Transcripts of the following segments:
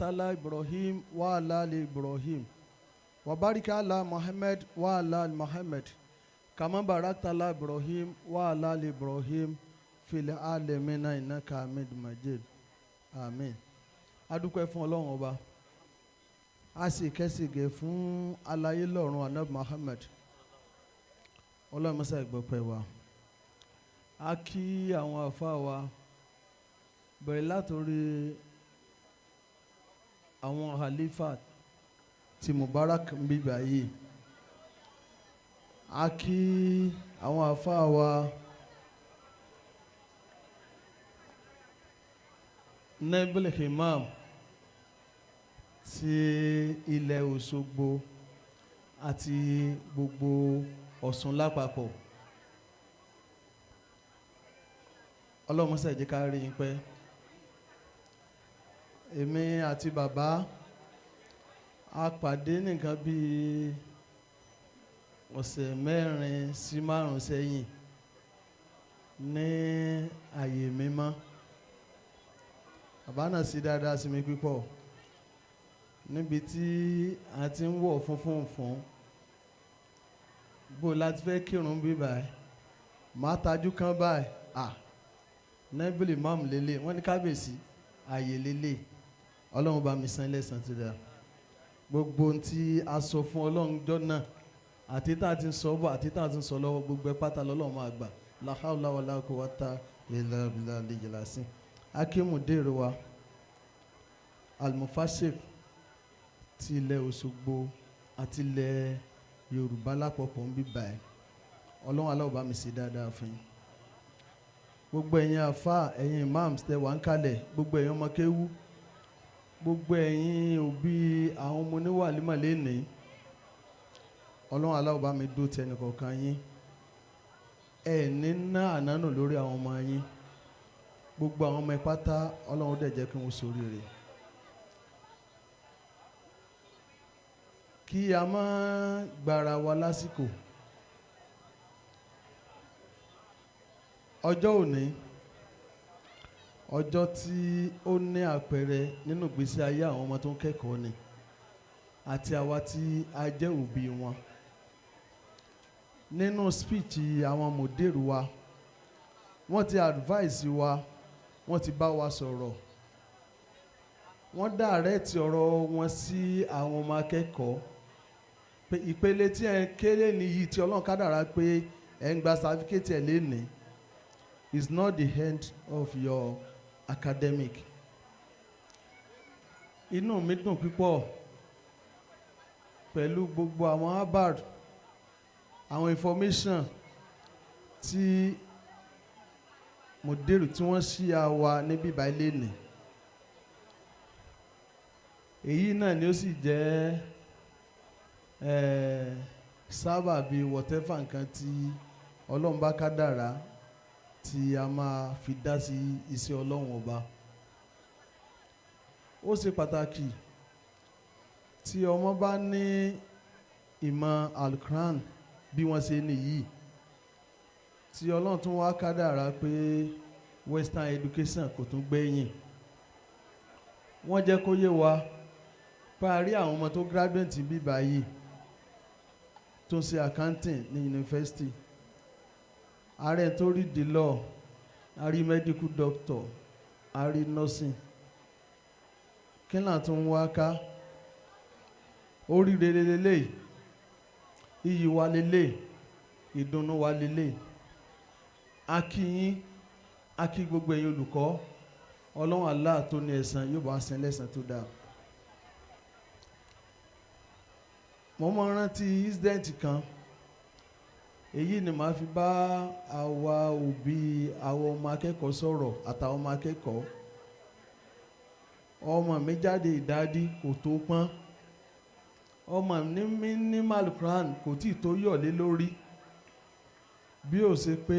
على إبراهيم وعلى آل إبراهيم وبارك على محمد وعلى آل محمد كما باركت على إبراهيم وعلى آل إبراهيم في العالمين إنك حميد مجيد آمين. adúpẹ́ fún Ọlọ́run ọba a sì kẹ́sìgẹ̀ fún alayé lọ́run Ànábì Muhammad Ọlọ́run mọ́sá ìgbọ̀pẹ̀ wa a kí àwọn àfáà wa bẹ̀rẹ̀ látòrí àwọn halifa tí Mubarak ń bí báyìí a kí àwọn àfáà wa nebel imam ti ilẹ̀ Osogbo àti gbogbo Ọ̀ṣun lápapọ̀ Ọlọ́run mọ́sá jẹ́ ká rí yín pẹ́ èmi àti bàbá a pàdé nìkan bíi ọ̀sẹ̀ 4 sí 5 sẹ́yìn ní àyè mímọ́ bàbá náà sí dáadáa sí mi púpọ̀ níbi tí a ti ń wọ̀ funfun fún bó láti fẹ́ kírun bí báyìí má tajú kan báyìí nẹ́bìlì mọ́mù lélẹ̀ wọ́n ní kábíyèsí àyè lélẹ̀ Ọlọ́run bá mi san lẹ́san ti dà gbogbo ohun tí a sọ fún Ọlọ́run jọ náà àti tá a ti ń sọ bọ̀ àti tá a ti ń sọ lọ́wọ́ gbogbo ẹ̀ pátá lọ́lọ́run máa gbà la hawla wala quwwata illa billahil azim akímùdérò wa al-mufassir ti ilẹ̀ Òṣogbo àti ilẹ̀ Yorùbá lápapọ̀ ń bí báyìí Ọlọ́run aláwọ̀ bá mi ṣe dáadáa fún yín gbogbo ẹ̀yin àfáà ẹ̀yin imams tẹ́ wà ń kalẹ̀ gbogbo ẹ̀yin ọmọ kéwú gbogbo ẹ̀yin òbí àwọn ọmọ oníwàlímọ̀ lénìí Ọlọ́run aláwọ̀ bá mi dó tẹnìkọ̀ọ̀kan yín ẹ̀ ní ná ànánù lórí àwọn ọmọ yín gbogbo àwọn ọmọ ìpátá Ọlọ́run dẹ̀ jẹ́ kí wọ́n ṣoríire kí a má gbára wa lásìkò ọjọ́ òní ọjọ́ tí ó ní àpẹẹrẹ nínú ìgbésí ayé àwọn ọmọ tó ń kẹ́kọ̀ọ́ ni àti àwa tí a jẹ́ òbí wọn nínú speech àwọn mòdèrú wa wọ́n ti advice wa wọ́n ti bá wa sọ̀rọ̀ wọ́n direct ọ̀rọ̀ wọn sí àwọn ọmọ akẹ́kọ̀ọ́ pé ìpele tí ẹ kéré nìyí tí Ọlọ́run kádàrá pé ẹ ń gba certificate ẹ lénìí is not the end of your academic. Inú mi dùn púpọ̀ pẹ̀lú gbogbo àwọn Harvard àwọn information tí mòdèrú tí wọ́n ṣí àwa níbí báyìí lénìí èyí náà ni ó sì jẹ́ sábà bíi whatever nǹkan tí Ọlọ́run bá kádàrá tí a máa fi dá sí iṣẹ́ Ọlọ́run ọba ó ṣe pàtàkì tí ọmọ bá ní ìmọ̀ Al-Quran bí wọ́n ṣe nìyí tí Ọlọ́run tún wá kádàrá pé western education kò tún gbẹ̀yìn wọ́n jẹ́ kó yé wa parí àwọn ọmọ tó graduate bí báyìí tó ń ṣe accounting ní university ààrẹ tó rí the law a rí medical doctor a rí nursing kí náà tún wá ká oríire lélẹ̀ iyì wa lélẹ̀ ìdùnnú wa lélẹ̀ a kí yín a kí gbogbo ẹ̀yin olùkọ́ Ọlọ́run Allah tó ní ẹ̀san yóò bá san lẹ́san tó dáa mo mọ rántí incident kan èyí ni màá fi bá àwa òbí àwọn ọmọ akẹ́kọ̀ọ́ sọ̀rọ̀ àtàwọn ọmọ akẹ́kọ̀ọ́ ọmọ mi jáde ìdádí kò tó pọ́n ọmọ mi ní Al-Quran kò tí tó yọ̀lé lórí bí ó ṣe pé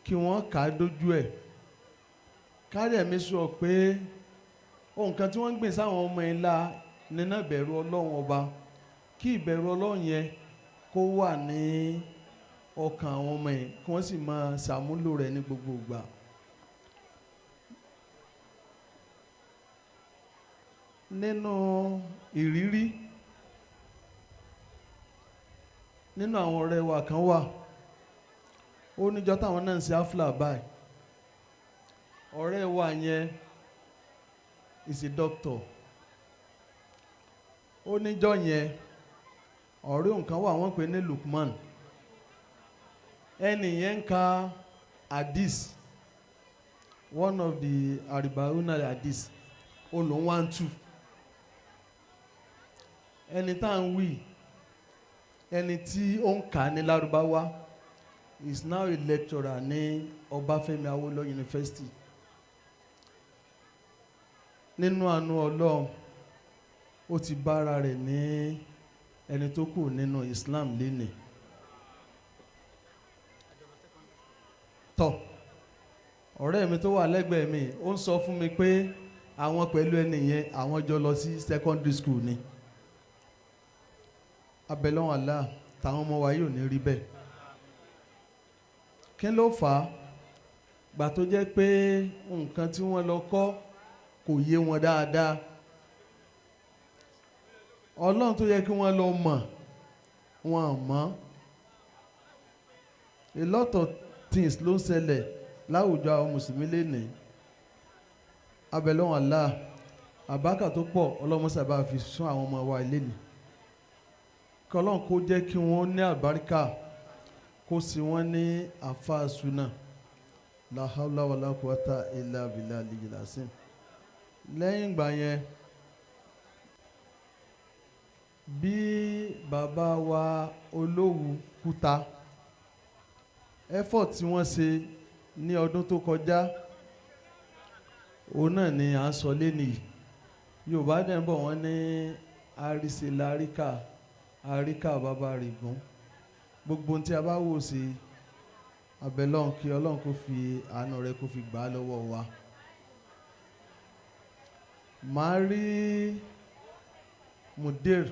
kí wọ́n kà á dójú ẹ̀ kárẹ̀ mi sọ pé ohun kan tí wọ́n ń gbìn sáwọn ọmọ ẹ̀ la nínú ìbẹ̀rù Ọlọ́run ọba kí ìbẹ̀rù Ọlọ́run yẹn kó wà ní ọkàn àwọn ọmọ ẹ̀ kí wọ́n sì máa ṣàmúlò rẹ̀ ní gbogbo ìgbà nínú ìrírí nínú àwọn ọ̀rẹ́ wa kan wà ó níjọ́ táwọn náà ń ṣe áfúlà báyìí ọ̀rẹ́ wa yẹn is a doctor ó níjọ́ yẹn ọ̀rẹ́ nǹkan wà wọ́n pè ní Lukman ẹni yẹn ń ka hadith one of the aribauna hadith olùn 1-2 ẹni tá à ń wí ẹni tí ó ń kà ní Lárúbáwá is now a lecturer ní Ọbáfẹ́mi Awólọ́wọ̀ University nínú àánú Ọlọ́run ó ti bára rẹ̀ ní ẹni tó kù nínú Islam lénìí tọ́ ọ̀rẹ́ mi tó wà lẹ́gbẹ̀ẹ́ mi ó ń sọ fún mi pé àwọn pẹ̀lú ẹni yẹn àwọn jọ lọ sí secondary school ni abẹ́lọ́wọ̀n Allah táwọn ọmọ wa yóò ní rí bẹ́ẹ̀ kí ló fà á gbà tó jẹ́ pé nǹkan tí wọ́n lọ kọ́ kò yé wọn dáadáa Ọlọ́run tó yẹ kí wọ́n lọ mọ̀ wọn mọ̀ a lot of things ló ń ṣẹlẹ̀ láwùjọ àwọn mùsùlùmí lénìí abẹ́lọ́wọ̀n Allah àbákà tó pọ̀ ọlọ́mọsàbá fi sún àwọn ọmọ wa lénìí kọlọ́n kó jẹ́ kí wọ́n ní àbáríkà kó sì wọ́n ní àfáàsúnà la hawla wala quwwata illa billahi al-aliyyil azim lẹ́yìn ìgbà yẹn bí bàbá wa Olówú Kúta effort tí wọ́n ṣe ní ọdún tó kọjá òun náà ni à ń sọ lénìí Yorùbá dẹ̀ ń bọ̀ wọ́n ní àríṣe láríkà àríkà bàbá rẹ̀ gùn gbogbo tí a bá wò sí abẹ́lọ́n kí Ọlọ́run kó fi àánú rẹ̀ kó fi gbà á lọ́wọ́ wa màá rí mudir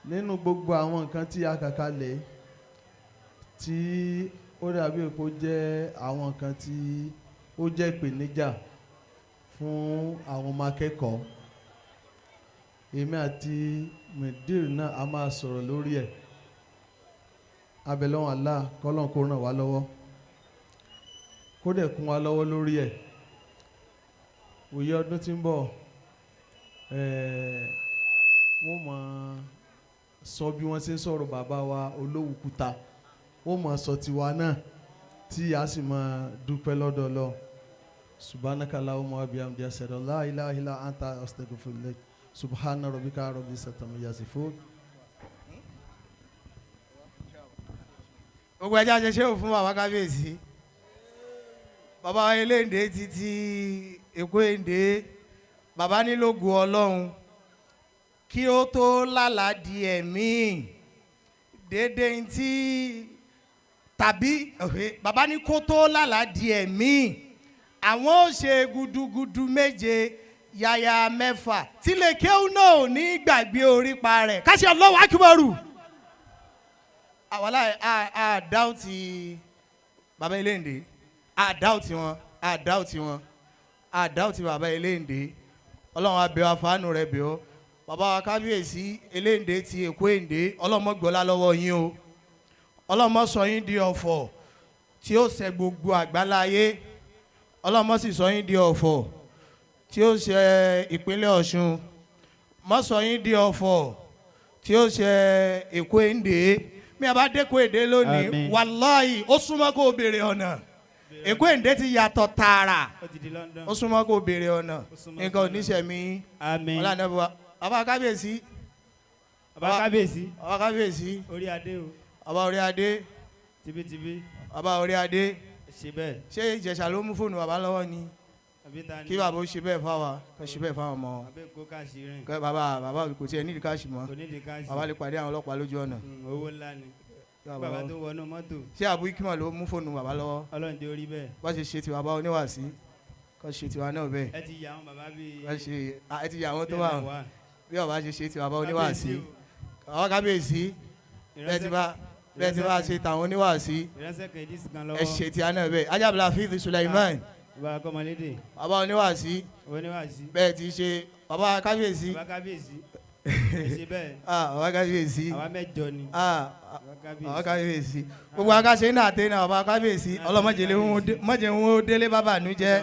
nínú gbogbo àwọn nǹkan tí a kà kalẹ̀ tí ó dàbí kó jẹ́ àwọn nǹkan tí ó jẹ́ ìpèníjà fún àwọn ọmọ akẹ́kọ̀ọ́ èmi àti mudir náà a máa sọ̀rọ̀ lórí ẹ̀ abẹ́lọ́wọ̀n Allah kọ́lọ́n kó ràn wá lọ́wọ́ kó dẹ̀ kún wa lọ́wọ́ lórí ẹ̀ òye ọdún tí ń bọ̀ wọ́n máa sọ bí wọ́n ṣe ń sọ̀rọ̀ bàbá wa Olówú Kúta wọ́n máa sọ tiwa náà tí a sì máa dúpẹ́ lọ́dọ̀ Ọlọ́run subhanaka Allahumma wa bihamdika ashhadu an la ilaha illa anta astaghfiruka subhana rabbika rabbil izzati amma yasifun. gbogbo ẹja ṣe ṣe ò fún bàbá kábíyèsí bàbá Elende títí Eko Ende bàbá nílògùn Ọlọ́run kí ó tó lálàá di ẹ̀mí déédéé tí tàbí bàbá ní kó tó lálàá di ẹ̀mí àwọn ò ṣe gudugudu méje yàyà mẹ́fà tí lè kéwù náà ò ní gbàgbé orípa rẹ̀ ká ṣe Allahu Akbar àwọlá àdáùtì bàbá Elende àdáùtì wọn àdáùtì bàbá Elende Ọlọ́run abẹ́ wa fàánù rẹ̀ bẹ́ ọ́ bàbá wa kábíyèsí Elende ti Eko Ende ọlọ́mọ gbọ́lá lọ́wọ́ yín o ọlọ́mọ sọ yín di ọ̀fọ̀ tí ó ṣe gbogbo àgbáláyé ọlọ́mọ sì sọ yín di ọ̀fọ̀ tí ó ṣe ìpínlẹ̀ Ọ̀ṣun mọ́ sọ yín di ọ̀fọ̀ tí ó ṣe Eko Ende mi àbá dẹ́kun èdè lónìí wàláhì ó súnmọ́ kó o béèrè ọ̀nà Eko Ende ti yàtọ̀ tààrà ó súnmọ́ kó o béèrè ọ̀nà nǹkan oníṣẹ́mi ọ̀làǹdàbọ̀ bàbá kábíyèsí orí adé o bàbá orí adé tibitibi bàbá orí adé ṣe bẹ́ẹ̀ ṣé Ìjẹ̀ṣà ló mú fóònù bàbá lọ́wọ́ ni kí bàbá ó ṣe bẹ́ẹ̀ fáwa kó ṣe bẹ́ẹ̀ fáwọn ọmọ bàbá kò tiẹ̀ nídìí káàṣì mọ́ bàbá lè pàdé àwọn ọlọ́pàá lójú ọ̀nà owó ńlá ni bàbá tó wọnú mọ́tò ṣé àbú ikímọ̀ ló mú fóònù bàbá lọ́wọ́ Ọlọ́run dé orí bẹ́ẹ̀ bá ṣe ṣe ti bàbá oníwàásí kó ṣe tiwa náà bẹ́ẹ̀ ẹ ti yà àwọn bàbá bíi ẹ ti yà àwọn tó wà bí bàbá ṣe ṣe ti bàbá oníwàásí àwọn kábíyèsí bẹ́ẹ̀ ti bá ṣe tàwọn oníwàásí ẹ ṣe ti àná bẹ́ẹ̀ Al-Mubarakah Sulaiman bàbá kọ́mọlédè bàbá oníwàásí oníwàásí bẹ́ẹ̀ ti ṣe bàbá kábíyèsí bàbá kábíyèsí ṣe bẹ́ẹ̀ bàbá kábíyèsí àwa mẹ́jọ ni bàbá kábíyèsí gbogbo akáṣe náà tẹ́ náà bàbá kábíyèsí ọlọ́mọdé wọn délé bàbá ànújẹ́.